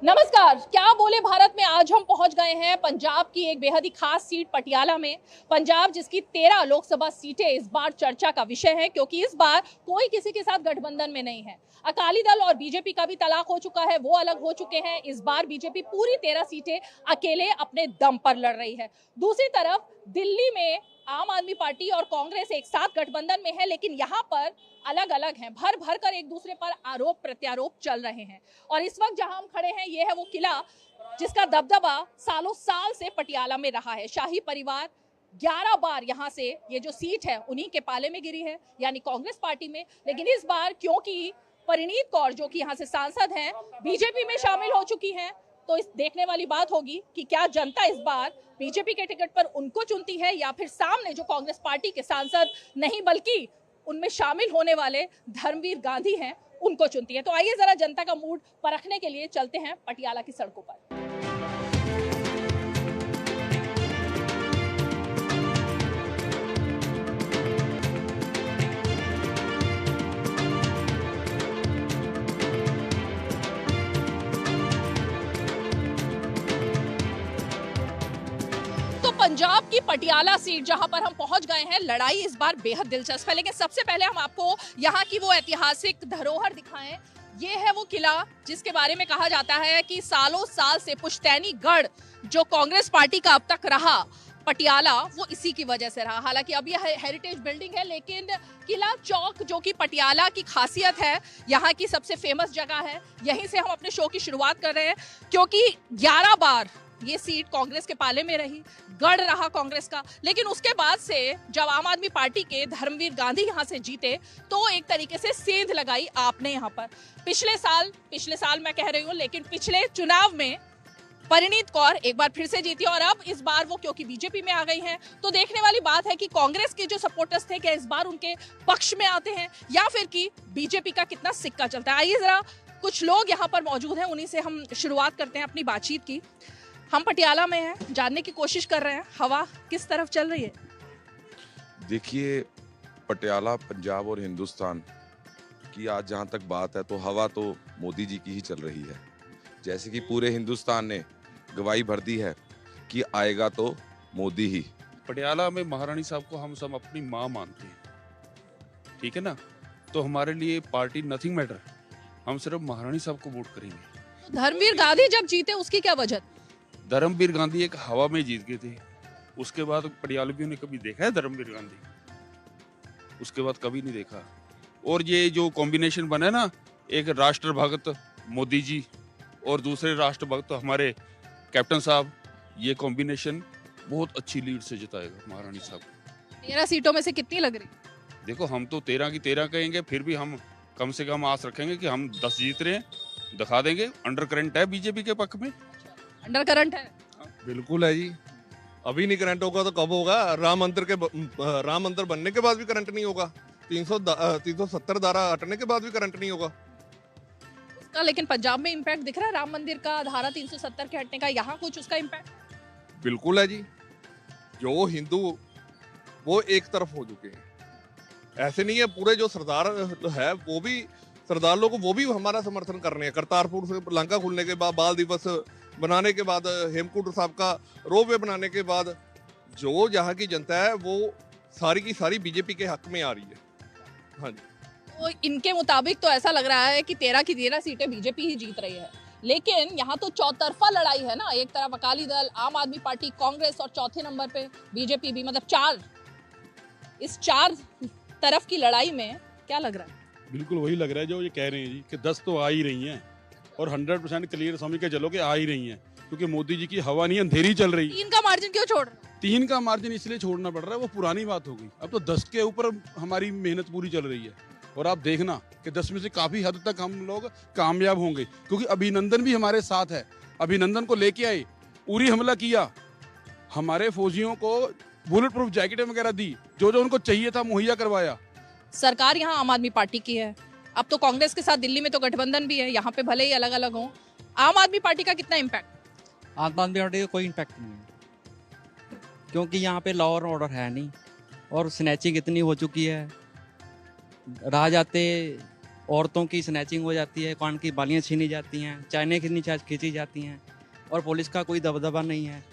नमस्कार। क्या बोले भारत में आज हम पहुंच गए हैं पंजाब की एक बेहद ही खास सीट पटियाला में। पंजाब जिसकी 13 लोकसभा सीटें इस बार चर्चा का विषय है, क्योंकि इस बार कोई किसी के साथ गठबंधन में नहीं है। अकाली दल और बीजेपी का भी तलाक हो चुका है, वो अलग हो चुके हैं। इस बार बीजेपी पूरी 13 सीटें अकेले अपने दम पर लड़ रही है। दूसरी तरफ दिल्ली में आम आदमी पार्टी और कांग्रेस एक साथ गठबंधन में है, लेकिन यहाँ पर अलग अलग हैं। भर भर कर एक दूसरे पर आरोप प्रत्यारोप चल रहे हैं। और इस वक्त जहां हम खड़े हैं, ये है वो किला जिसका दबदबा सालों साल से पटियाला में रहा है। शाही परिवार 11 बार यहाँ से ये जो सीट है उन्हीं के पाले में गिरी है, यानी कांग्रेस पार्टी में। लेकिन इस बार क्योंकि परिणीत कौर जो कि यहाँ से सांसद हैं, बीजेपी में शामिल हो चुकी हैं, तो इस देखने वाली बात होगी कि क्या जनता इस बार बीजेपी के टिकट पर उनको चुनती है या फिर सामने जो कांग्रेस पार्टी के सांसद नहीं बल्कि उनमें शामिल होने वाले धर्मवीर गांधी हैं उनको चुनती है। तो आइए जरा जनता का मूड परखने के लिए चलते हैं पटियाला की सड़कों पर। तो पंजाब की पटियाला सीट जहां पर हम पहुंच गए हैं, लड़ाई इस बार बेहद दिलचस्प है। लेकिन सबसे पहले हम आपको यहां की वो ऐतिहासिक धरोहर दिखाएं। ये है वो किला जिसके बारे में कहा जाता है कि सालों साल से पुश्तैनी गढ़ जो कांग्रेस पार्टी का अब तक रहा पटियाला, वो इसी की वजह से रहा। हालांकि अब यह हेरिटेज बिल्डिंग है, लेकिन किला चौक जो कि पटियाला की खासियत है, यहाँ की सबसे फेमस जगह है। यहीं से हम अपने शो की शुरुआत कर रहे हैं, क्योंकि 11 बार ये सीट कांग्रेस के पाले में रही, गढ़ रहा कांग्रेस का। लेकिन उसके बाद से जब आम आदमी पार्टी के धर्मवीर गांधी यहाँ से जीते, तो एक तरीके से सेंध लगाई आपने यहाँ पर। पिछले साल मैं कह रही हूँ, लेकिन पिछले चुनाव में परिणीत कौर एक बार फिर से जीती और अब इस बार वो क्योंकि बीजेपी में आ गई हैं, तो देखने वाली बात है कि कांग्रेस के जो सपोर्टर्स थे क्या इस बार उनके पक्ष में आते हैं या फिर कि बीजेपी का कितना सिक्का चलता है। आइए जरा कुछ लोग यहाँ पर मौजूद हैं, उन्हीं से हम शुरुआत करते हैं अपनी बातचीत की। हम पटियाला में हैं, जानने की कोशिश कर रहे हैं हवा किस तरफ चल रही है। देखिए, पटियाला पंजाब और हिंदुस्तान की आज जहां तक बात है, तो हवा तो मोदी जी की ही चल रही है। जैसे कि पूरे हिंदुस्तान ने गवाही भर दी है कि आएगा तो मोदी ही। पटियाला में महारानी साहब को हम सब अपनी माँ मानते हैं, ठीक है ना। तो हमारे लिए पार्टी नथिंग मैटर, हम सिर्फ महारानी साहब को वोट करेंगे। धर्मवीर गांधी जब जीते उसकी क्या वजह? धर्मवीर गांधी एक हवा में जीत गए थे। उसके बाद पटियालवियों ने कभी देखा है धर्मवीर गांधी? उसके बाद कभी नहीं देखा। और ये जो कॉम्बिनेशन बना है ना, एक राष्ट्रभक्त मोदी जी और दूसरे राष्ट्रभक्त हमारे कैप्टन साहब, ये कॉम्बिनेशन बहुत अच्छी लीड से जिताएगा महारानी साहब। 13 सीटों में से कितनी लग रही? देखो, हम तो 13 की 13 कहेंगे, फिर भी हम कम से कम आस रखेंगे कि हम 10 जीत रहे हैं, दिखा देंगे। अंडर करंट है बीजेपी के पक्ष में। अंडर करंट है? बिल्कुल है जी। अभी नहीं करंट होगा तो कब होगा? राम मंदिर बनने के बाद भी करंट नहीं होगा। 370 धारा हटने के बाद भी करंट नहीं होगा। उसका लेकिन पंजाब में इम्पैक्ट दिख रहा है राम मंदिर का, धारा 370 के हटने का, यहाँ कुछ उसका इम्पैक्ट? बिल्कुल है जी। जो हिंदू वो एक तरफ हो चुके हैं। ऐसे नहीं है, पूरे जो सरदार है वो भी सरदार लोग वो भी हमारा समर्थन कर रहे हैं। करतारपुर से लंका खुलने के बाद, बाल दिवस बनाने के बाद, हेमकुंड साहब का रोपवे बनाने के बाद, जो यहाँ की जनता है वो सारी की सारी बीजेपी के हक में आ रही है। हाँ जी। तो इनके मुताबिक तो ऐसा लग रहा है कि 13 की 13 सीटें बीजेपी ही जीत रही है। लेकिन यहाँ तो चौतरफा लड़ाई है ना, एक तरफ अकाली दल, आम आदमी पार्टी, कांग्रेस और चौथे नंबर पे बीजेपी भी, मतलब इस चार तरफ की लड़ाई में क्या लग रहा है? बिल्कुल वही लग रहा है जो ये कह रहे हैं जी, कि 10 तो आ ही रही हैं और 100% क्लियर समझ के चलो कि आ ही रही हैं, क्योंकि मोदी जी की हवा नहीं अंधेरी चल रही। 3 का मार्जिन क्यों छोड़ रहे हैं? 3 का मार्जिन इसलिए छोड़ना पड़ रहा है, वो पुरानी बात हो गई। अब तो 10 के ऊपर हमारी मेहनत पूरी चल रही है और आप देखना कि 10 में से काफी हद तक हम लोग कामयाब होंगे, क्योंकि अभिनंदन भी हमारे साथ है। अभिनंदन को लेके आए, उरी हमला किया, हमारे फौजियों को बुलेट प्रूफ जैकेटें वगैरह दी, जो जो उनको चाहिए था मुहैया करवाया। सरकार यहाँ आम आदमी पार्टी की है, अब तो कांग्रेस के साथ दिल्ली में तो गठबंधन भी है, यहाँ पे भले ही अलग अलग हों। आम आदमी पार्टी का कितना इम्पैक्ट? आम आदमी पार्टी का कोई इम्पैक्ट नहीं है, क्योंकि यहाँ पे लॉ और ऑर्डर है नहीं और स्नैचिंग इतनी हो चुकी है। राह जाते औरतों की स्नैचिंग हो जाती है, कान की बालियाँ छीनी जाती हैं, चाइने खींची जाती हैं और पुलिस का कोई दबदबा नहीं है।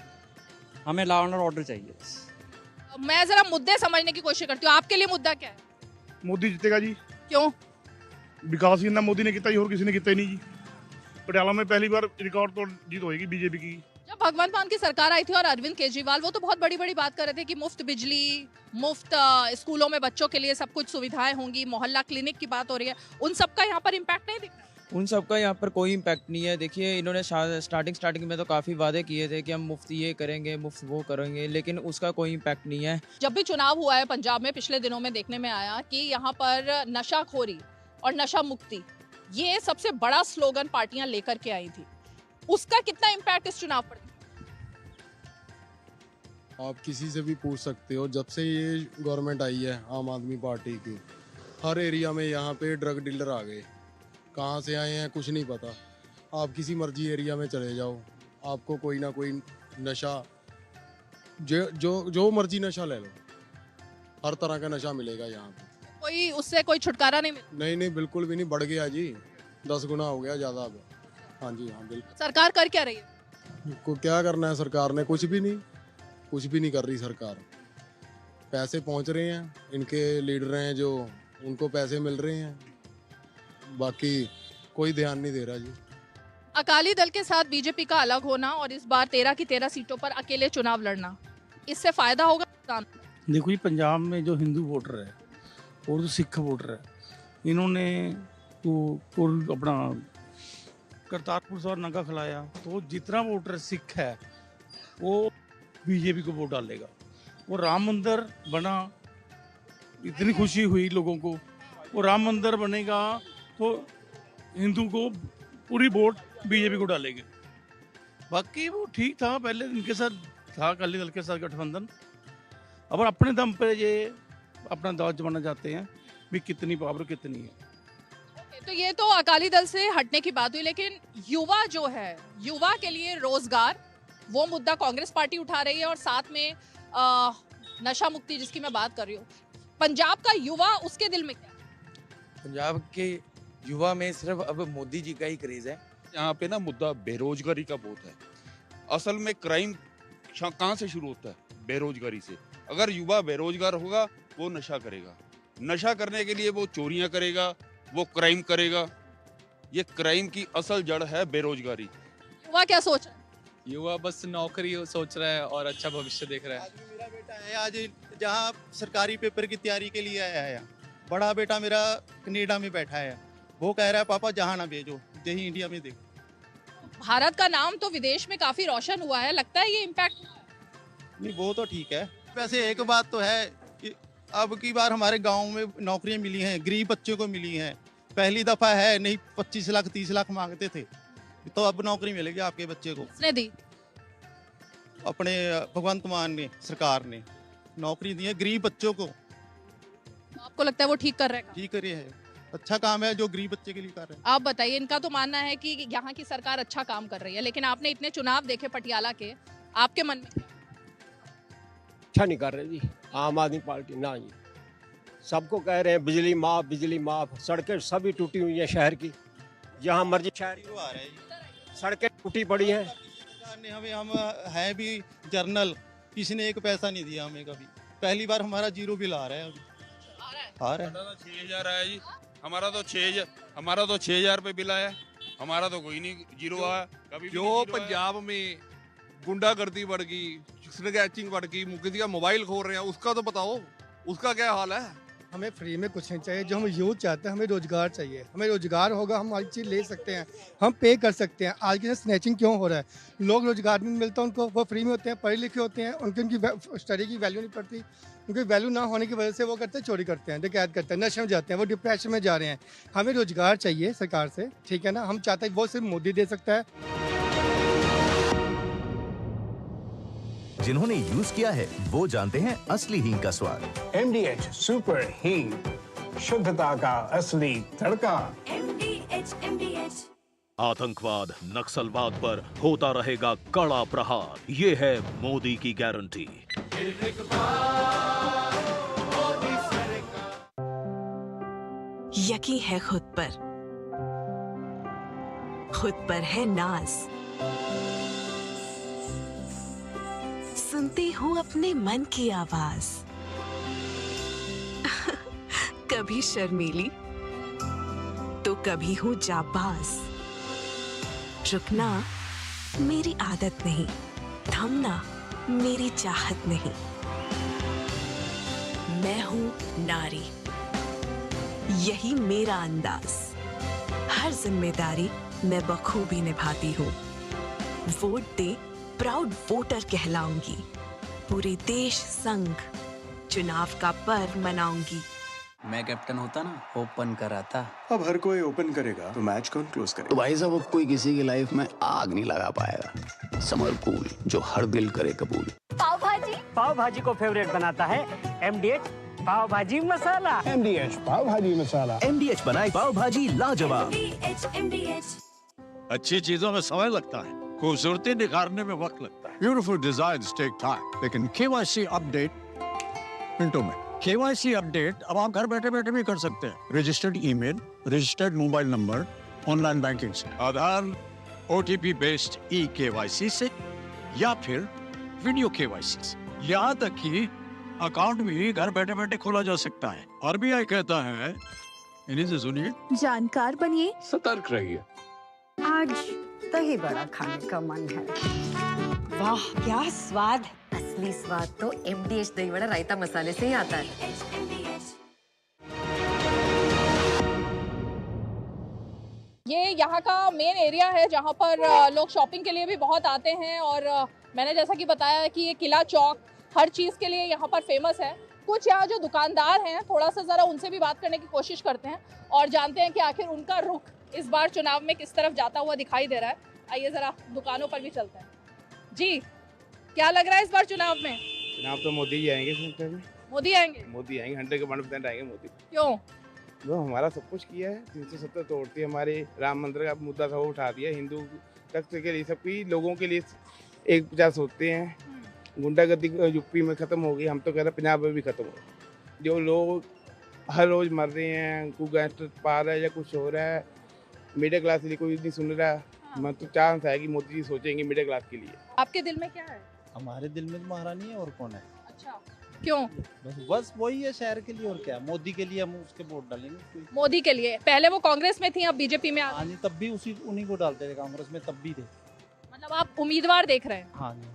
हमें लॉ एंड ऑर्डर चाहिए बस। मैं जरा मुद्दे समझने की कोशिश करती हूँ, आपके लिए मुद्दा क्या है? ਮੋਦੀ ਜਿੱਤੇਗਾ ਜੀ। क्यों? विकास ही ना मोदी ने किया जी, और किसी ने किया ही नहीं जी। पटियाला में पहली बार रिकॉर्ड तोड़ जीत होएगी बीजेपी की। जब भगवंत मान की सरकार आई थी और अरविंद केजरीवाल, वो तो बहुत बड़ी बड़ी बात कर रहे थे कि मुफ्त बिजली, मुफ्त स्कूलों में बच्चों के लिए सब कुछ सुविधाएं होंगी, मोहल्ला क्लिनिक की बात हो रही है, उन सब का यहाँ पर इम्पैक्ट नहीं दिख रहा। उन सब का यहाँ पर कोई इम्पैक्ट नहीं है। देखिए, इन्होंने स्टार्टिंग में तो काफ़ी वादे किए थे कि हम मुफ्त ये करेंगे, मुफ्त वो करेंगे, लेकिन उसका कोई इम्पैक्ट नहीं है। जब भी चुनाव हुआ है पंजाब में पिछले दिनों में देखने में आया कि यहाँ पर नशाखोरी और नशा मुक्ति, ये सबसे बड़ा स्लोगन पार्टियां लेकर के आई थी, उसका कितना इम्पैक्ट इस चुनाव पर? आप किसी से भी पूछ सकते हो, जब से ये गवर्नमेंट आई है आम आदमी पार्टी की, हर एरिया में यहाँ पे ड्रग डीलर आ गए। कहाँ से आए हैं कुछ नहीं पता। आप किसी मर्जी एरिया में चले जाओ, आपको कोई ना कोई नशा, जो मर्जी नशा ले लो, हर तरह का नशा मिलेगा यहाँ पे। कोई उससे कोई छुटकारा नहीं मिला? नहीं, बिल्कुल भी नहीं, बढ़ गया जी, 10 गुना हो गया ज़्यादा अब। हाँ जी, हाँ बिल्कुल। सरकार कर क्या रही है? को क्या करना है सरकार ने? कुछ भी नहीं कर रही सरकार। पैसे पहुंच रहे हैं, इनके लीडर हैं जो, उनको पैसे मिल रहे हैं, बाकी कोई ध्यान नहीं दे रहा जी। अकाली दल के साथ बीजेपी का अलग होना और इस बार 13 की 13 सीटों पर अकेले चुनाव लड़ना, इससे फायदा होगा? देखो जी, पंजाब में जो हिंदू वोटर है और जो सिख वोटर है, इन्होंने तो अपना करतारपुर साहब नंगा खिलाया, तो जितना वोटर सिख है वो बीजेपी को वोट डालेगा। वो राम मंदिर बना, इतनी खुशी हुई लोगों को, वो राम मंदिर बनेगा तो हिंदू को पूरी वोट बीजेपी को डालेंगे। बाकी वो ठीक था, पहले इनके साथ था अकाली दल के साथ गठबंधन, अब अपने दम पे ये अपना दाव जमाना चाहते हैं भी कितनी पावर कितनी है। तो ये तो अकाली दल से हटने की बात हुई, लेकिन युवा जो है, युवा के लिए रोजगार, वो मुद्दा कांग्रेस पार्टी उठा रही है और साथ में नशा मुक्ति जिसकी मैं बात कर रही हूँ। पंजाब का युवा, उसके दिल में क्या? पंजाब के युवा में सिर्फ अब मोदी जी का ही क्रेज है। यहाँ पे ना मुद्दा बेरोजगारी का बहुत है। असल में क्राइम कहाँ से शुरू होता है? बेरोजगारी से। अगर युवा बेरोजगार होगा वो नशा करेगा, नशा करने के लिए वो चोरियां करेगा, वो क्राइम करेगा। ये क्राइम की असल जड़ है बेरोजगारी। युवा क्या सोच रहा है? युवा बस नौकरी सोच रहा है और अच्छा भविष्य देख रहा है। आज मेरा बेटा है, आज जहाँ सरकारी पेपर की तैयारी के लिए आया है, बड़ा बेटा मेरा कनाडा में बैठा है, वो कह रहा है पापा जहाँ ना भेजो, यही इंडिया में देखो। भारत का नाम तो विदेश में काफी रोशन हुआ है, लगता है ये इम्पैक्ट? नहीं, वो तो ठीक है। वैसे एक बात तो है कि अब की बार हमारे गांव में नौकरियां मिली हैं, गरीब बच्चों को मिली हैं। पहली दफा है, नहीं 25 लाख 30 लाख मांगते थे, तो अब नौकरी मिलेगी आपके बच्चे को। किसने दी? अपने भगवंत मान ने, सरकार ने नौकरी दी है गरीब बच्चों को। आपको लगता है वो ठीक कर रहे हैं? ठीक करे है, अच्छा काम है जो गरीब बच्चे के लिए कर रहे हैं। आप बताइए, इनका तो मानना है कि यहाँ की सरकार अच्छा काम कर रही है, लेकिन आपने इतने चुनाव देखे पटियाला के, आपके मन में? अच्छा नहीं कर रहे जी आम आदमी पार्टी ना जी। सबको कह रहे हैं बिजली माफ, सड़कें सभी टूटी हुई हैं शहर की, जहाँ मर्जी शहर सड़कें टूटी पड़ी हैं। हमें हम हैं भी जर्नल, किसी ने एक पैसा नहीं दिया हमें कभी। पहली बार हमारा जीरो बिल आ रहा है अभी। आ रहा है 6000 आया जी, हमारा तो 6000 रुपये बिल आया, हमारा तो कोई नहीं जीरो आया कभी। जो पंजाब में गुंडागर्दी बढ़ गई, स्नैचिंग बढ़ गई, किसी का मोबाइल खो रहे हैं, उसका तो बताओ, उसका क्या हाल है? हमें फ्री में कुछ नहीं चाहिए, जो हम यूथ चाहते हैं, हमें रोजगार चाहिए। हमें रोजगार होगा, हम हर चीज़ ले सकते हैं, हम पे कर सकते हैं। आज के स्नैचिंग क्यों हो रहा है? लोग रोजगार नहीं मिलता उनको, वो फ्री में होते हैं, पढ़े लिखे होते हैं, उनकी स्टडी की वैल्यू नहीं पड़ती, उनकी वैल्यू ना होने की वजह से वो करते हैं, चोरी करते हैं, डकैत करते हैं, नशे में जाते हैं, वो डिप्रेशन में जा रहे हैं। हमें रोजगार चाहिए सरकार से, ठीक है ना? हम चाहते हैं वो सिर्फ मोदी दे सकता है। जिन्होंने यूज किया है वो जानते हैं असली हींग का स्वाद। MDH सुपर हींग, शुद्धता का असली तड़का। MDH। आतंकवाद, नक्सलवाद पर होता रहेगा कड़ा प्रहार, ये है मोदी की गारंटी। यकीन है खुद पर है नाज। सुनती हूँ अपने मन की आवाज। कभी शर्मीली तो कभी हूँ जाबाज। रुकना मेरी आदत नहीं, थमना मेरी चाहत नहीं। मैं हूँ नारी, यही मेरा अंदाज। हर जिम्मेदारी मैं बखूबी निभाती हूँ। वोट दे, प्राउड वोटर कहलाऊंगी। पूरे देश संग चुनाव का पर्व मनाऊंगी। मैं कैप्टन होता ना, ओपन कराता। अब हर कोई ओपन करेगा तो मैच कौन क्लोज करेगा? तो भाई साहब, अब कोई किसी की लाइफ में आग नहीं लगा पाएगा। समर कूल, जो हर दिल करे कबूल। पाव भाजी को फेवरेट बनाता है MDH पाव भाजी मसाला। MDH पाव भाजी मसाला। MDH बनाई पाव भाजी लाजवाब। अच्छी चीजों में समय लगता है, खूबसूरती निखारने में वक्त लगता है। ब्यूटीफुल डिजाइन्स टेक टाइम, लेकिन KYC अपडेट मिनटों में। KYC अपडेट अब आप घर बैठे बैठे भी कर सकते हैं। Registered email, registered mobile number, online banking से, आधार, OTP बेस्ड eKYC से, या फिर वीडियो KYC से। यहाँ तक कि अकाउंट भी घर बैठे बैठे खोला जा सकता है। RBI कहता है, इन्हीं से सुनिए। जानकार बनिए, सतर्क रहिए। आज दही बड़ा खाने का मन है। वाह क्या स्वाद! असली स्वाद तो MDH दही बड़ा रायता मसाले से ही आता है। ये यहाँ का मेन एरिया है जहाँ पर लोग शॉपिंग के लिए भी बहुत आते हैं। और मैंने जैसा कि बताया कि ये किला चौक हर चीज़ के लिए यहाँ पर फेमस है। कुछ यहाँ जो दुकानदार हैं, थोड़ा सा ज़रा उनसे भी बात करने की कोशिश करते हैं और जानते हैं कि आखिर उनका रुख इस बार चुनाव में किस तरफ जाता हुआ दिखाई दे रहा है। आइए ज़रा दुकानों पर भी चलते हैं। जी, क्या लग रहा है इस बार चुनाव में? चुनाव तो मोदी जी आएंगे। मोदी आएंगे? मोदी आएंगे, 100% आएंगे मोदी। क्यों? वो हमारा सब कुछ किया है। 370 तोड़ती है, हमारे राम मंदिर का मुद्दा था वो उठा दिया। हिंदू तख्त के लिए, सबकी लोगों के लिए 150 होते हैं। गुंडागर्दी यूपी में खत्म हो गई, हम तो कह रहे हैं पंजाब में भी खत्म हो। जो लोग हर रोज मर रहे हैं, कोई गैंगस्टर पा रहा है या कुछ हो रहा है, मिडिल क्लास के लिए कोई नहीं सुन रहा। मैं तो चांस है कि मोदी जी सोचेंगे मिडिल क्लास के लिए। आपके दिल में क्या है? हमारे दिल में तो महारानी है, और कौन है? अच्छा, क्यों? बस वही है शहर के लिए, और क्या। मोदी के लिए हम उसके वोट डालेंगे। मोदी के लिए? पहले वो कांग्रेस में थी, अब बीजेपी में आ गई। तब भी उन्हीं को डालते थे, कांग्रेस में तब भी थे। मतलब आप उम्मीदवार देख रहे हैं? हाँ जी।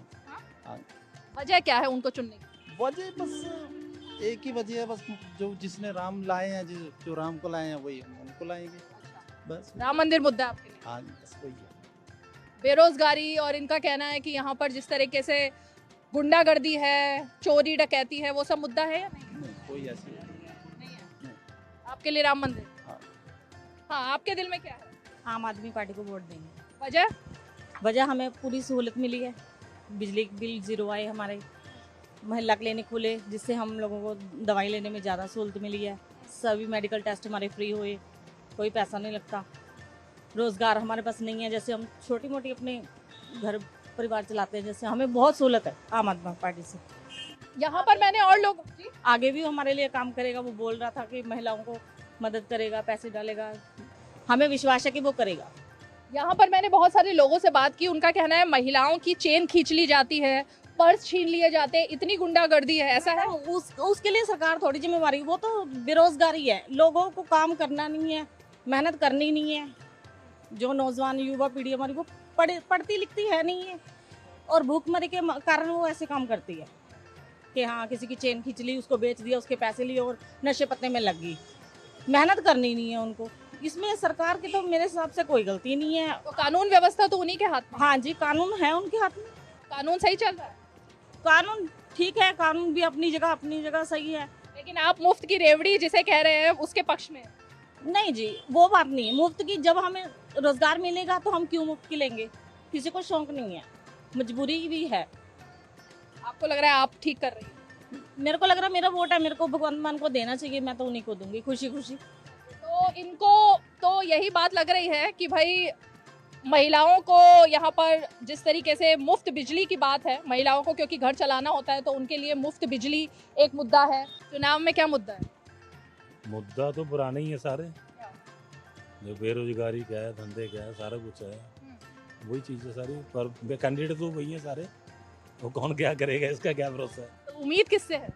वजह क्या है उनको चुनने की? वजह बस एक ही वजह है, बस जो जिसने राम लाए हैं, जो राम को लाए हैं वही हम उनको लाएंगे। बस राम मंदिर मुद्दा आपके लिए? हाँ, बस वही है। बेरोजगारी, और इनका कहना है कि यहाँ पर जिस तरीके से गुंडागर्दी है, चोरी डकैती है, वो सब मुद्दा है या नहीं? कोई ऐसी नहीं है। आपके लिए राम मंदिर? हाँ, आपके दिल में क्या है? आम आदमी पार्टी को वोट देंगे। वजह? वजह हमें पूरी सहूलत मिली है। बिजली बिल जीरो आए, हमारे महिला क्लिनिक खुले, जिससे हम लोगों को दवाई लेने में ज़्यादा सहूलत मिली है। सभी मेडिकल टेस्ट हमारे फ्री हुए, कोई पैसा नहीं लगता। रोज़गार हमारे पास नहीं है, जैसे हम छोटी मोटी अपने घर परिवार चलाते हैं, जैसे हमें बहुत सहूलत है आम आदमी पार्टी से। यहाँ पर मैंने और लोग आगे भी हमारे लिए काम करेगा। वो बोल रहा था कि महिलाओं को मदद करेगा, पैसे डालेगा। हमें विश्वास है कि वो करेगा। यहाँ पर मैंने बहुत सारे लोगों से बात की, उनका कहना है महिलाओं की चेन खींच ली जाती है, पर्स छीन लिए जाते हैं, इतनी गुंडागर्दी है। ऐसा है? उसके लिए सरकार थोड़ी जिम्मेवारी। वो तो बेरोजगारी है, लोगों को काम करना नहीं है, मेहनत करनी नहीं है। जो नौजवान युवा पीढ़ी हमारी वो पढ़ती लिखती है नहीं है, और भूखमरी के कारण वो ऐसे काम करती है कि हाँ, किसी की चेन खींच ली, उसको बेच दिया, उसके पैसे लिए और नशे पत्ते में लग गई। मेहनत करनी नहीं है उनको। इसमें सरकार की तो मेरे हिसाब से कोई गलती नहीं है। तो कानून व्यवस्था तो उन्हीं के हाथ में? हाँ जी, कानून है उनके हाथ में। कानून सही चल रहा है? कानून ठीक है, कानून भी अपनी जगह सही है। लेकिन आप मुफ्त की रेवड़ी जिसे कह रहे हैं उसके पक्ष में? नहीं जी, वो बात नहीं है। मुफ्त की, जब हमें रोजगार मिलेगा तो हम क्यों मुफ्त की लेंगे? किसी को शौक नहीं है, मजबूरी भी है। आपको लग रहा है आप ठीक कर रही हैं? मेरे को लग रहा है मेरा वोट है, मेरे को भगवान मान को देना चाहिए, मैं तो उन्हीं को दूंगी खुशी खुशी। तो इनको तो यही बात लग रही है कि भाई महिलाओं को यहाँ पर जिस तरीके से मुफ्त बिजली की बात है, महिलाओं को क्योंकि घर चलाना होता है तो उनके लिए मुफ्त बिजली एक मुद्दा है। चुनाव में क्या मुद्दा है? मुद्दा तो पुराने ही है सारे, जो बेरोजगारी क्या है, धंधे क्या है, सारा कुछ है, वही चीज़ें सारी। पर कैंडिडेट तो वही है सारे, वो कौन क्या करेगा इसका क्या भरोसा है। तो उम्मीद किससे है?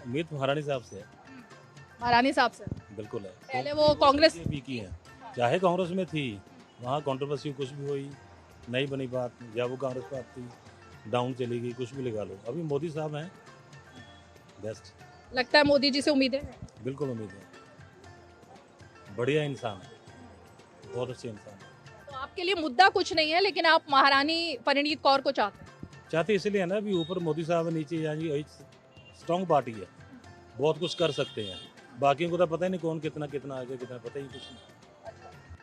उम्मीद महारानी साहब से है। महारानी साहब से बिल्कुल है। पहले वो कांग्रेस भी की है, चाहे कांग्रेस में थी, वहाँ कंट्रोवर्सी कुछ भी हुई, नहीं बनी बात, या वो कांग्रेस पार्टी थी, डाउन चली गई, कुछ भी लगा लो। अभी मोदी साहब हैं बेस्ट। लगता है मोदी जी से उम्मीद है? बिल्कुल उम्मीद है, बढ़िया इंसान है, बहुत अच्छे इंसान है। तो आपके लिए मुद्दा कुछ नहीं है, लेकिन आप महारानी परिणीत कौर को चाहते इसलिए है ना, अभी ऊपर मोदी साहब है, नीचे यानी स्ट्रॉन्ग पार्टी है, बहुत कुछ कर सकते हैं। बाकियों को तो पता ही नहीं कौन कितना कितना आगे, कितना पता ही कुछ नहीं।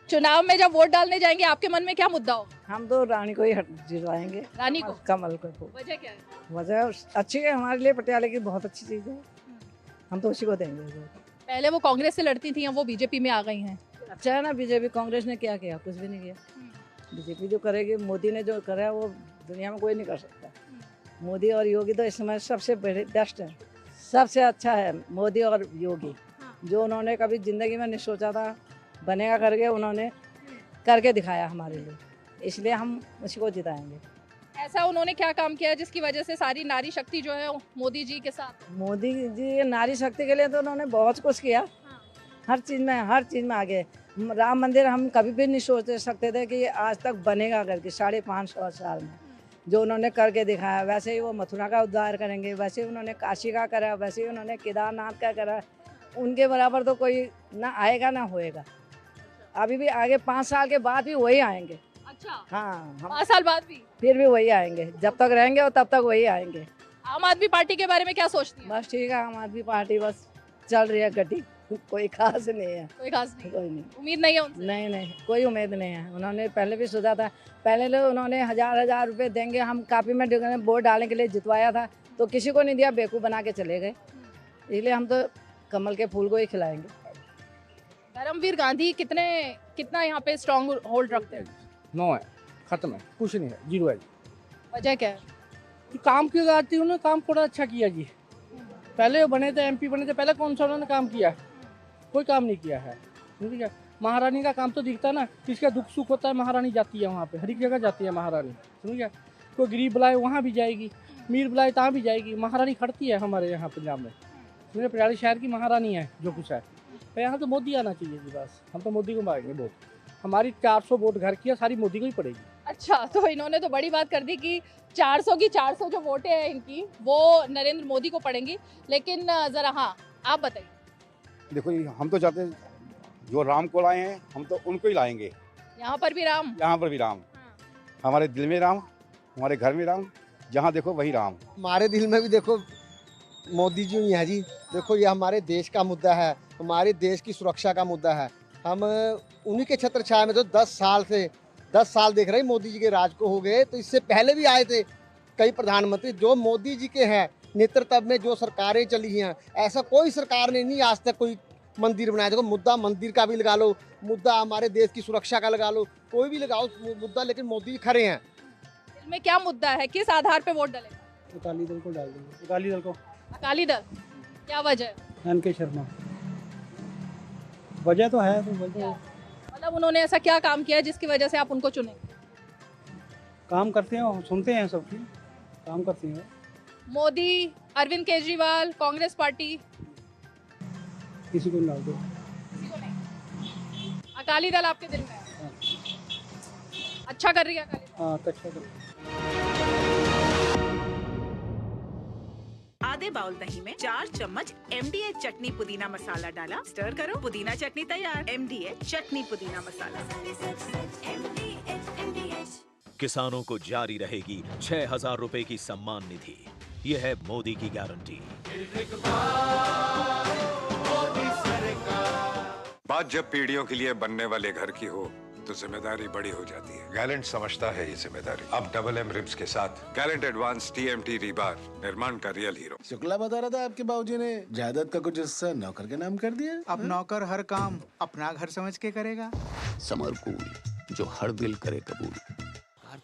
चुनाव में जब वोट डालने जाएंगे, आपके मन में क्या मुद्दा हो? हम तो रानी को ही जितवाएंगे, रानी को, कमल को। वजह क्या है? वजह अच्छी है हमारे लिए, पटियाला की बहुत अच्छी चीज़ है, हम तो उसी को देंगे। पहले वो कांग्रेस से लड़ती थी, वो बीजेपी में आ गई हैं। अच्छा है ना, बीजेपी। कांग्रेस ने क्या किया? कुछ भी नहीं किया। बीजेपी जो करेगी, मोदी ने जो करा वो दुनिया में कोई नहीं कर सकता। मोदी और योगी तो इस समय सबसे बेस्ट है, सबसे अच्छा है मोदी और योगी। जो उन्होंने कभी जिंदगी में नहीं सोचा था बनेगा, करके उन्होंने करके दिखाया हमारे लिए, इसलिए हम उसी को जिताएंगे। ऐसा उन्होंने क्या काम किया जिसकी वजह से सारी नारी शक्ति जो है मोदी जी के साथ? मोदी जी नारी शक्ति के लिए तो उन्होंने बहुत कुछ किया, हर चीज़ में आगे। राम मंदिर हम कभी भी नहीं सोच सकते थे कि आज तक बनेगा करके, 550 साल में जो उन्होंने करके दिखाया। वैसे ही वो मथुरा का उद्धार करेंगे, वैसे ही उन्होंने काशी का करा, वैसे ही उन्होंने केदारनाथ का करा। उनके बराबर तो कोई ना आएगा ना होएगा। अभी भी आगे 5 साल के बाद भी वही आएंगे। अच्छा, हाँ, 5 साल बाद भी फिर भी वही आएंगे, जब तक रहेंगे और तब तक वही आएंगे। आम आदमी पार्टी के बारे में क्या सोचती है? बस ठीक है, आम आदमी पार्टी बस चल रही है गड्डी, कोई खास नहीं है। कोई खास नहीं? कोई नहीं, उम्मीद नहीं है उनसे? नहीं, कोई उम्मीद नहीं है। उन्होंने पहले भी सोचा था, पहले उन्होंने 1000 रुपये देंगे, हम कापी में वोट डालने के लिए जितवाया था, तो किसी को नहीं दिया, बेवकूफ़ बना के चले गए। इसलिए हम तो कमल के फूल को ही खिलाएंगे। धर्मवीर गांधी कितना यहाँ पे स्ट्रॉन्ग होल्ड रखते हैं? 9 है, खत्म है, कुछ नहीं है, 0 है। वजह क्या है? कि काम की बात थी, उन्होंने काम थोड़ा अच्छा किया जी। पहले बने थे, MP बने थे, पहले कौन सा उन्होंने काम किया? कोई काम नहीं किया है। ठीक है, महारानी का काम तो दिखता ना, किसका दुख सुख होता है महारानी जाती है वहाँ पे, हर एक जगह जाती है महारानी। समझ गया? कोई गरीब बुलाए वहाँ भी जाएगी, मीर बुलाए तहाँ भी जाएगी। महारानी खड़ती है हमारे यहाँ पंजाब में। समझे? पटियाला शहर की महारानी है जो कुछ है। तो यहाँ तो मोदी आना चाहिए जी, बस हम तो मोदी को मारेंगे वोट। हमारी 400 वोट घर की है, सारी मोदी को ही पड़ेगी। अच्छा, तो इन्होंने तो बड़ी बात कर दी कि 400 की 400 जो वोटें हैं इनकी, वो नरेंद्र मोदी को पड़ेंगी। लेकिन जरा हाँ, आप बताइए। देखो जी, हम तो चाहते हैं जो राम को लाए हैं, हम तो उनको ही लाएंगे। यहाँ पर भी राम? यहाँ पर भी राम। हमारे दिल में राम, हमारे घर में राम, जहाँ देखो वही राम। हमारे दिल में भी देखो मोदी जी ही है जी। देखो ये हमारे देश का मुद्दा है, हमारे देश की सुरक्षा का मुद्दा है। हम उन्हीं के छत्र छाया में तो 10 साल देख रहे हैं मोदी जी के राज को हो गए। तो इससे पहले भी आए थे कई प्रधानमंत्री जो मोदी जी के हैं नेतृत्व में, जो सरकारें चली हैं, ऐसा कोई सरकार ने नहीं आज तक कोई मंदिर बनाया। देखो मुद्दा मंदिर का भी लगा लो, मुद्दा हमारे देश की सुरक्षा का लगा लो, कोई भी लगाओ मुद्दा, लेकिन मोदी जी खड़े हैं। दिल में क्या मुद्दा है, किस आधार पे वोट डालेगा? अकाली दल को डाल देंगे। अकाली दल को। अकाली दल, क्या वजह है? NK शर्मा। वजह तो है, तो मतलब उन्होंने ऐसा क्या काम किया है जिसकी वजह से आप उनको चुने? काम करते हैं, सुनते हैं सबकी, काम करते हैं। मोदी, अरविंद केजरीवाल, कांग्रेस पार्टी? किसी को डाल दो। अकाली दल आपके दिल में है? अच्छा कर रही है अकाली दल? हाँ, अच्छा कर रही है। आधे बाउल दही में 4 चम्मच MDH चटनी पुदीना मसाला डाला, स्टर करो, पुदीना चटनी तैयार। MDH चटनी पुदीना मसाला। किसानों को जारी रहेगी 6000 रुपए की सम्मान निधि। ये है मोदी की गारंटी। बात जब पीढ़ियों के लिए बनने वाले घर की हो तो जिम्मेदारी बड़ी हो जाती है। गैलेंट समझता है ये जिम्मेदारी। अब डबल M रिब्स के साथ गैलेंट एडवांस TMT रीबार, निर्माण का रियल हीरो। शुक्ला बता रहा था आपके बाबूजी ने जायदाद का कुछ हिस्सा नौकर के नाम कर दिया। अब नौकर हर काम अपना घर समझ के करेगा। समर कूल, जो हर दिल करे कबूल।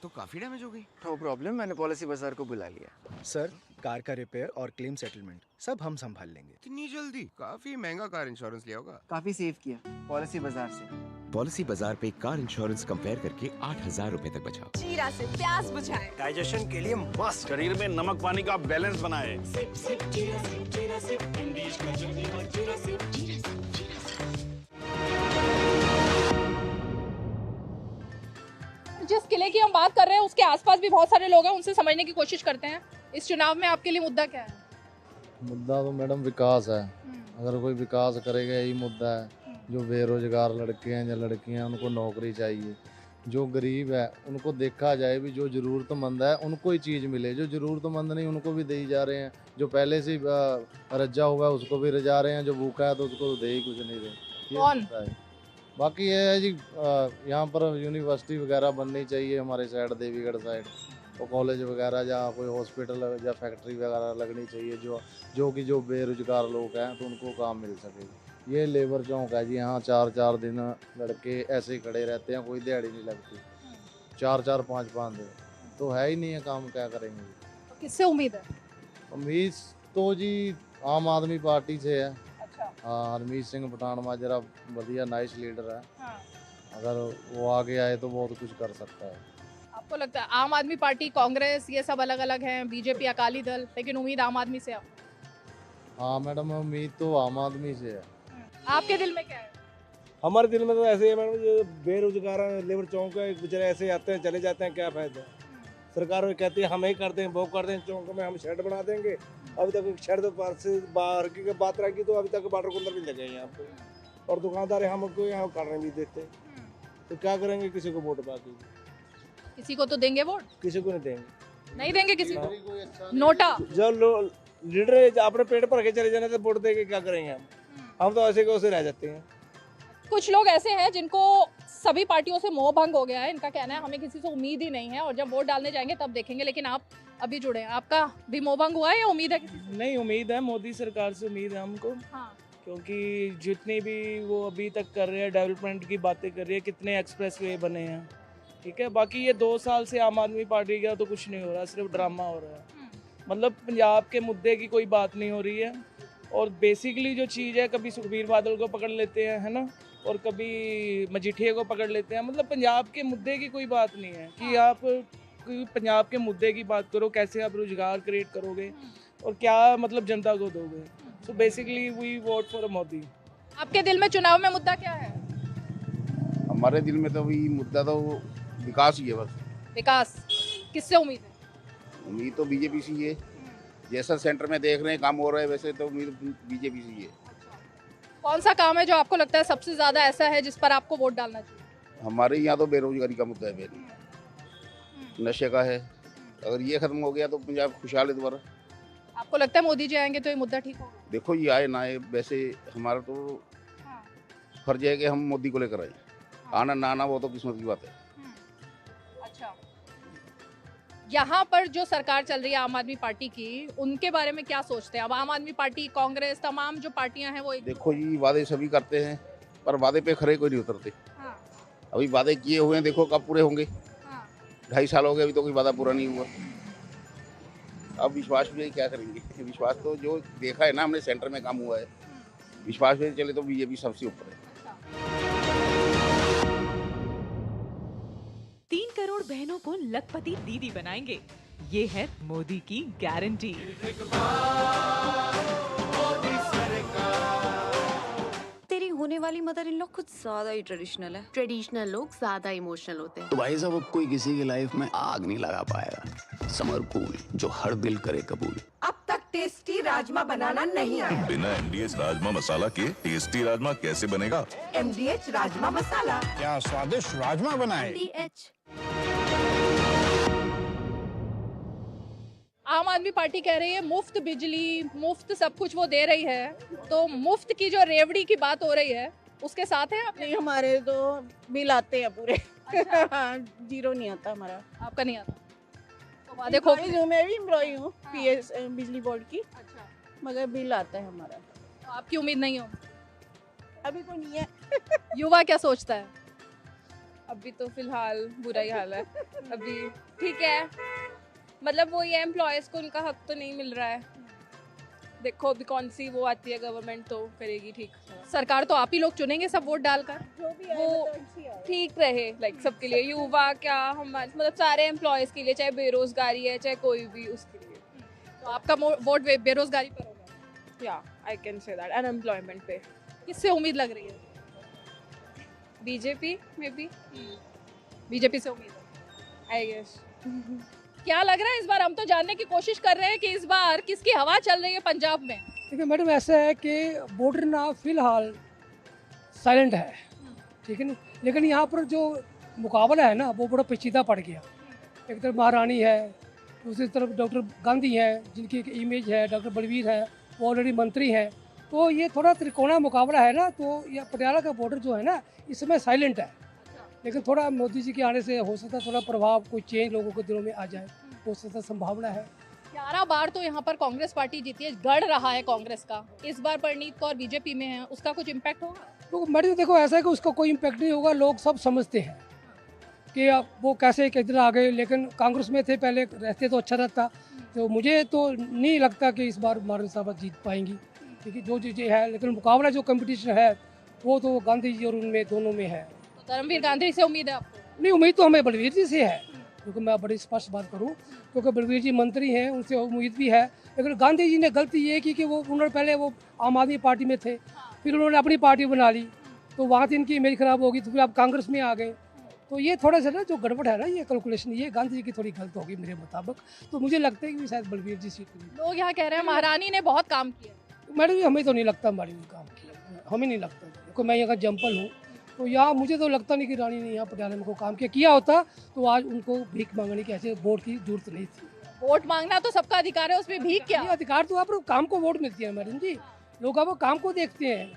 तो काफी डैमेज हो गई। नो प्रॉब्लम, मैंने पॉलिसी बाजार को बुला लिया। सर, कार का रिपेयर और क्लेम सेटलमेंट सब हम संभाल लेंगे। इतनी जल्दी? काफी महंगा कार इंश्योरेंस लिया होगा। काफी सेव किया पॉलिसी बाजार से। पॉलिसी बाजार पे कार इंश्योरेंस कंपेयर करके 8,000 रुपए तक बचाओ। जीरा से प्यास बुझाए, डाइजेशन के लिए मस्त, शरीर में नमक पानी का बैलेंस बनाए। सिप सिप जीरा सिप जीरा सिप एमडीएच का चटनी और जीरा सिप जीरा सिप जीरा सिप। जिस किले की हम बात कर रहे हैं उसके आसपास भी बहुत सारे लोग हैं, उनसे समझने की कोशिश करते हैं। इस चुनाव में आपके लिए मुद्दा क्या है? मुद्दा तो मैडम विकास है। अगर कोई विकास करेगा यही मुद्दा है। जो बेरोजगार लड़के हैं या लड़कियां उनको नौकरी चाहिए। जो गरीब है उनको देखा जाए भी, जो ज़रूरतमंद है उनको ही चीज़ मिले। जो ज़रूरतमंद नहीं उनको भी दे ही जा रहे हैं। जो पहले से रज्जा हुआ है उसको भी रजा रहे हैं। जो भूखा है तो उसको दे ही कुछ नहीं रहे। कौन? बाकी ये है जी, यहाँ पर यूनिवर्सिटी वगैरह बननी चाहिए हमारे साइड, देवीगढ़ साइड, और कॉलेज वगैरह, जहाँ कोई हॉस्पिटल या फैक्ट्री वगैरह लगनी चाहिए। जो बेरोजगार लोग हैं तो उनको काम मिल सके। ये लेबर चौक है जी, यहाँ 4-4 दिन लड़के ऐसे ही खड़े रहते हैं, कोई दिहाड़ी नहीं लगती। 4-4 5-5 दिन तो है ही नहीं है काम, क्या करेंगे? किससे उम्मीद है? उम्मीद तो जी आम आदमी पार्टी से है। हाँ, हरमीत सिंह पठान माजरा बढ़िया नाइस लीडर है। अगर वो आगे आए तो बहुत कुछ कर सकता है। आपको लगता है आम आदमी पार्टी, कांग्रेस, ये सब अलग अलग हैं, बीजेपी, अकाली दल, लेकिन उम्मीद आम आदमी से आप? हाँ मैडम, उम्मीद तो आम आदमी से है। आपके दिल में क्या है? हमारे दिल में तो ऐसे है मैडम, जो बेरोजगार लेबर चौक है, बेचारे ऐसे आते हैं चले जाते हैं, क्या फायदा? सरकार कहती है हम ही कर दें, वो कर दें, चौक में हम शेड बना देंगे। अभी तक शेड तो पार से बाहर की बात रखी तो अभी तक वाटर कूलर भी लगे हैं यहाँ पे, और दुकानदार हमको यहाँ करने भी देते। तो क्या करेंगे? किसी को वोट बाकी, किसी को तो देंगे वोट, किसी को नहीं देंगे। नहीं देंगे किसी को। नोटा जो लीडर अपने पेट पर के चले जाने तो वोट देके क्या करेंगे हम तो ऐसे को रह जाते हैं। कुछ लोग ऐसे हैं जिनको सभी पार्टियों से मोह भंग हो गया है। इनका कहना है हमें किसी से उम्मीद ही नहीं है और जब वोट डालने जाएंगे तब देखेंगे। लेकिन आप अभी जुड़े हैं, आपका भी मोह भंग हुआ है या उम्मीद है किसी से? नहीं, उम्मीद है, मोदी सरकार से उम्मीद है हमको। हाँ। क्योंकि जितनी भी वो अभी तक कर रहे हैं, डेवलपमेंट की बातें कर रही है, कितने एक्सप्रेसवे बने हैं, ठीक है। बाकी ये 2 साल से आम आदमी पार्टी का तो कुछ नहीं हो रहा, सिर्फ ड्रामा हो रहा है। मतलब पंजाब के मुद्दे की कोई बात नहीं हो रही है। और बेसिकली जो चीज़ है, कभी सुखबीर बादल को पकड़ लेते हैं, है ना, और कभी मजीठिया को पकड़ लेते हैं। मतलब पंजाब के मुद्दे की कोई बात नहीं है कि आप पंजाब के मुद्दे की बात करो, कैसे आप रोजगार क्रिएट करोगे और क्या मतलब जनता को दोगे। So basically we vote for Modi. आपके दिल में चुनाव में मुद्दा क्या है? हमारे दिल में तो वही मुद्दा तो विकास ही है बस। विकास किससे उम्मीद है? उम्मीद तो बीजेपी से ही है। जैसा सेंटर में देख रहे हैं काम हो रहा है, वैसे तो उम्मीद बीजेपी से ही है। कौन सा काम है जो आपको लगता है सबसे ज्यादा ऐसा है जिस पर आपको वोट डालना चाहिए? हमारे यहाँ तो बेरोजगारी का मुद्दा है, नशे का है। अगर ये खत्म हो गया तो पंजाब खुशहाल है दोबारा। आपको लगता है मोदी जी आएंगे तो ये मुद्दा ठीक होगा? देखो ये आए ना आए, वैसे हमारा तो फर्ज है कि हम मोदी को लेकर आए। आना ना आना वो तो किस्मत की बात है। अच्छा, यहाँ पर जो सरकार चल रही है आम आदमी पार्टी की, उनके बारे में क्या सोचते हैं? अब आम आदमी पार्टी, कांग्रेस, तमाम जो पार्टियां हैं वो देखो जी, वादे सभी करते हैं पर वादे पे खरे कोई नहीं उतरते। हाँ। अभी वादे किए हुए हैं, देखो कब पूरे होंगे। 2.5 साल हो गए, अभी तो कोई वादा पूरा नहीं हुआ। अब विश्वास भी क्या करेंगे? विश्वास तो जो देखा है ना हमने, सेंटर में काम हुआ है। विश्वास में चले तो बीजेपी सबसे ऊपर है। 3 करोड़ बहनों को लखपति दीदी बनाएंगे, ये है मोदी की गारंटी। तेरी होने वाली मदर इन लॉ कुछ ज्यादा ही ट्रेडिशनल है। ट्रेडिशनल लोग ज्यादा इमोशनल होते हैं। तो भाई साहब, अब कोई किसी की लाइफ में आग नहीं लगा पाएगा। समर कूल, जो हर दिल करे कबूल। अब तक टेस्टी राजमा बनाना नहीं आया। बिना MDH राजमा मसाला के टेस्टी राजमा कैसे बनेगा? MDH राजमा मसाला। क्या स्वादिष्ट राजमा बनाए। MDH। आम आदमी पार्टी कह रही है मुफ्त बिजली, मुफ्त सब कुछ वो दे रही है, तो मुफ्त की जो रेवड़ी की बात हो रही है उसके साथ है आप? नहीं, हमारे तो बिल आते हैं पूरे। अच्छा। जीरो नहीं आता हमारा। आपका नहीं आता? तो वादे खो जो मैं भी एम्प्लॉई हूँ PS बिजली बोर्ड की। अच्छा। मगर बिल आता है हमारा। तो आपकी उम्मीद नहीं हो? अभी तो नहीं है। युवा क्या सोचता है? अभी तो फिलहाल बुरा ही हाल है। अभी ठीक है, मतलब वो ये एम्प्लॉयज को उनका हक तो नहीं मिल रहा है। देखो अभी कौन सी वो आती है गवर्नमेंट तो करेगी ठीक। सरकार तो आप ही लोग चुनेंगे सब वोट डालकर, जो भी वो ठीक रहे लाइक सबके लिए, युवा क्या हमारे मतलब सारे एम्प्लॉयज के लिए, चाहे बेरोजगारी है चाहे कोई भी उसके लिए। तो आपका वोट बेरोजगारी पर होगा? या I can say that, unemployment पे। किससे उम्मीद लग रही है? बीजेपी मे बी, बीजेपी से उम्मीद है आई गेस। क्या लग रहा है इस बार? हम तो जानने की कोशिश कर रहे हैं कि इस बार किसकी हवा चल रही है पंजाब में। देखिए मैडम, ऐसा है कि बॉर्डर ना फिलहाल साइलेंट है, ठीक है ना, लेकिन यहाँ पर जो मुकाबला है ना वो बड़ा पेचीदा पड़ गया। एक तरफ महारानी है, दूसरी तरफ डॉक्टर गांधी है जिनकी एक इमेज है, डॉक्टर बलवीर है वो ऑलरेडी मंत्री हैं, तो ये थोड़ा त्रिकोणा मुकाबला है ना। तो ये पटियाला का बॉर्डर जो है ना इस समय साइलेंट है, लेकिन थोड़ा मोदी जी के आने से हो सकता है थोड़ा प्रभाव, कोई चेंज लोगों के दिलों में आ जाए, हो सकता संभावना है। 11 बार तो यहाँ पर कांग्रेस पार्टी जीती है, गढ़ रहा है कांग्रेस का। इस बार परनीत कौर बीजेपी में है, उसका कुछ इम्पैक्ट होगा? तो मैडम देखो ऐसा है कि उसका कोई इम्पैक्ट नहीं होगा। लोग सब समझते हैं कि अब वो कैसे किधर आ गए, लेकिन कांग्रेस में थे पहले, रहते तो अच्छा रहता। तो मुझे तो नहीं लगता कि इस बार महारानी साहब जीत पाएंगी, क्योंकि जो चीज़ें है, लेकिन मुकाबला जो कंपटीशन है वो तो गांधी जी और उनमें दोनों में है। तो धर्मवीर गांधी से उम्मीद है आपको? नहीं, उम्मीद तो हमें बलवीर जी से है, क्योंकि मैं बड़ी स्पष्ट बात करूं, क्योंकि बलवीर जी मंत्री हैं, उनसे उम्मीद भी है। लेकिन गांधी जी ने गलती ये की कि वो उन्होंने पहले वो आम आदमी पार्टी में थे, फिर उन्होंने अपनी पार्टी बना ली, तो वहाँ से इनकी इमेज खराब होगी, तो फिर आप कांग्रेस में आ गए। तो ये थोड़ा सा ना जो गड़बड़ है ना, ये कैलकुलेशन ये गांधी जी की थोड़ी गलत होगी मेरे मुताबिक। तो मुझे लगता है कि शायद बलवीर जी सीट मिली। लोग यहाँ कह रहे हैं महारानी ने बहुत काम किया। मैडम हमें तो नहीं लगता महारानी ने काम किया, हमें नहीं लगता, क्योंकि मैं यहाँ का जम्पल हूँ, तो यहाँ मुझे तो लगता नहीं कि रानी ने यहाँ पटियाला में को काम किया होता तो आज उनको भीख मांगने की ऐसे वोट की जरूरत नहीं थी। वोट मांगना तो सबका अधिकार है, उसमें भीख क्या? अधिकार तो आप काम को वोट मिलती है मैडम जी, लोग अब काम को देखते हैं,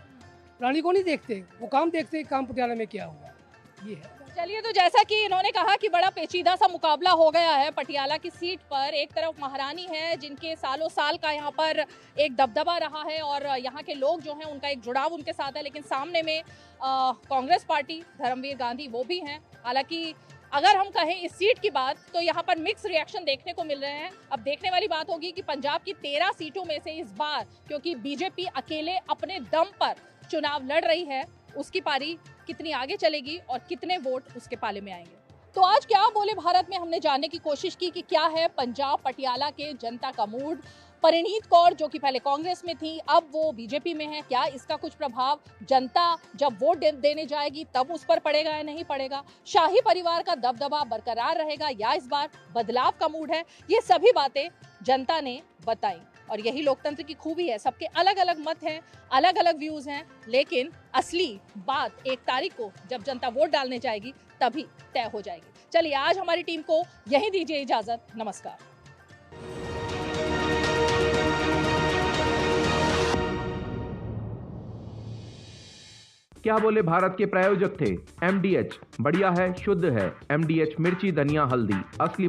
रानी को नहीं देखते, वो काम देखते हैं, काम पटियाला में क्या हुआ, ये है। चलिए, तो जैसा कि इन्होंने कहा कि बड़ा पेचीदा सा मुकाबला हो गया है पटियाला की सीट पर। एक तरफ महारानी है जिनके सालों साल का यहाँ पर एक दबदबा रहा है और यहाँ के लोग जो हैं उनका एक जुड़ाव उनके साथ है, लेकिन सामने में कांग्रेस पार्टी, धर्मवीर गांधी वो भी हैं। हालांकि अगर हम कहें इस सीट की बात तो यहाँ पर मिक्स रिएक्शन देखने को मिल रहे हैं। अब देखने वाली बात होगी कि पंजाब की 13 सीटों में से इस बार, क्योंकि बीजेपी अकेले अपने दम पर चुनाव लड़ रही है, उसकी पारी कितनी आगे चलेगी और कितने वोट उसके पाले में आएंगे। तो आज क्या बोले भारत में हमने जानने की कोशिश की कि क्या है पंजाब पटियाला के जनता का मूड। परिणीत कौर जो कि पहले कांग्रेस में थी, अब वो बीजेपी में है, क्या इसका कुछ प्रभाव जनता जब वोट देने जाएगी तब उस पर पड़ेगा या नहीं पड़ेगा? शाही परिवार का दबदबा बरकरार रहेगा या इस बार बदलाव का मूड है? ये सभी बातें जनता ने बताई और यही लोकतंत्र की खूबी है। सबके अलग अलग मत हैं, अलग अलग व्यूज हैं, लेकिन असली बात 1 तारीख को जब जनता वोट डालने जाएगी तभी तय हो जाएगी। चलिए, आज हमारी टीम को यहीं दीजिए इजाजत। नमस्कार। क्या बोले भारत के प्रायोजक थे MDH, बढ़िया है, शुद्ध है। MDH मिर्ची, धनिया, हल्दी, असली